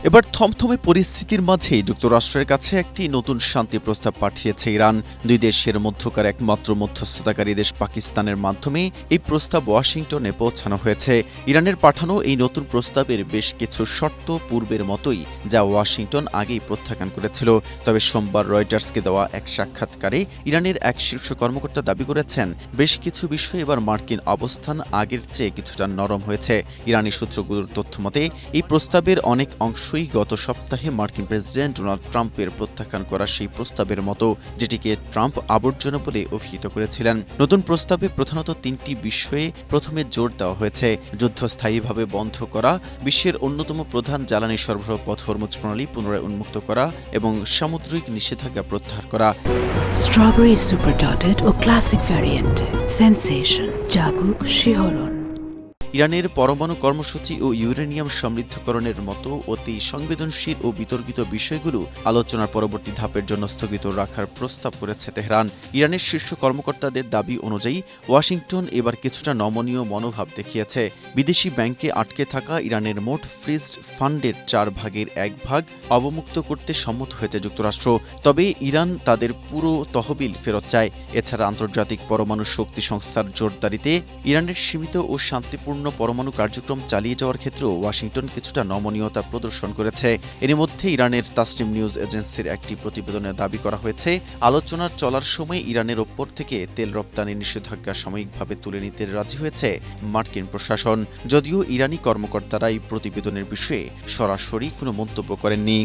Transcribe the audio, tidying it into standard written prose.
এবার থমথমে পরিস্থিতির মাঝেই যুক্তরাষ্ট্রের কাছে একটি নতুন শান্তি প্রস্তাব পাঠিয়েছে ইরান। দুই দেশের মধ্যকার একমাত্র মধ্যস্থতাকারী দেশ পাকিস্তানের মাধ্যমে এই প্রস্তাব ওয়াশিংটনে পৌঁছানো হয়েছে। ইরানের পাঠানো এই নতুন প্রস্তাবের বেশ কিছু শর্ত পূর্বের মতোই, যা ওয়াশিংটন আগেই প্রত্যাখ্যান করেছিল। তবে সোমবার রয়টার্সকে দেওয়া এক সাক্ষাৎকারে ইরানের এক শীর্ষ কর্মকর্তা দাবি করেছেন, বেশ কিছু বিষয়ে এবার মার্কিন অবস্থান আগের চেয়ে কিছুটা নরম হয়েছে। ইরানি সূত্রগুলোর তথ্যমতে এই প্রস্তাবের অনেক অংশই গত সপ্তাহে মার্কিন প্রেসিডেন্ট ডোনাল্ড ট্রাম্পের প্রত্যাখ্যান করা সেই প্রস্তাবের মতো, যেটিকে ট্রাম্প আবর্জনা বলে অভিহিত করেছিলেন। নতুন প্রস্তাবে প্রধানত তিনটি বিষয়ে প্রথমে জোর দেওয়া হয়েছে: যুদ্ধ স্থায়ীভাবে বন্ধ করা, বিশ্বের অন্যতম প্রধান জ্বালানি সরবরাহ পথ হরমুজ প্রণালী পুনরায় উন্মুক্ত করা এবং সামুদ্রিক নিষেধাজ্ঞা প্রত্যাহার করা। স্ট্রবেরি সুপার ডটেড ও ক্লাসিক ভ্যারিয়েন্টে সেন্সেশন জাগুক শিহরণ। ইরানের পরমাণু কর্মসূচি ও ইউরেনিয়াম সমৃদ্ধকরণের মতো অতি সংবেদনশীল ও বিতর্কিত বিষয়গুলো আলোচনার পরবর্তী ধাপের জন্য স্থগিত রাখার প্রস্তাব করেছে তেহরান। ইরানের শীর্ষ কর্মকর্তাদের দাবি অনুযায়ী ওয়াশিংটন এবার কিছুটা নমনীয় মনোভাব দেখিয়েছে। বিদেশি ব্যাংকে আটকে থাকা ইরানের মোট ফ্রিজড ফান্ডের 4 ভাগের 1 ভাগ অবমুক্ত করতে সম্মত হয়েছে যুক্তরাষ্ট্র। তবে ইরান তাদের পুরো তহবিল ফেরত চায়। এছাড়া আন্তর্জাতিক পরমাণু শক্তি সংস্থার জোরদারিতে ইরানের সীমিত ও শান্তিপূর্ণ পরমাণু কার্যক্রম চালিয়ে যাওয়ার ক্ষেত্রেও ওয়াশিংটন কিছুটা নমনীয়তা প্রদর্শন করেছে। এর মধ্যে ইরানের তাসনিম নিউজ এজেন্সির একটি প্রতিবেদনে দাবি করা হয়েছে, আলোচনা চলার সময় ইরানের ওপর থেকে তেল রপ্তানি নিষেধাজ্ঞা সাময়িকভাবে তুলে নিতে রাজি হয়েছে মার্কিন প্রশাসন। যদিও ইরানি কর্মকর্তারা এই প্রতিবেদনের বিষয়ে সরাসরি কোনো মন্তব্য করেননি।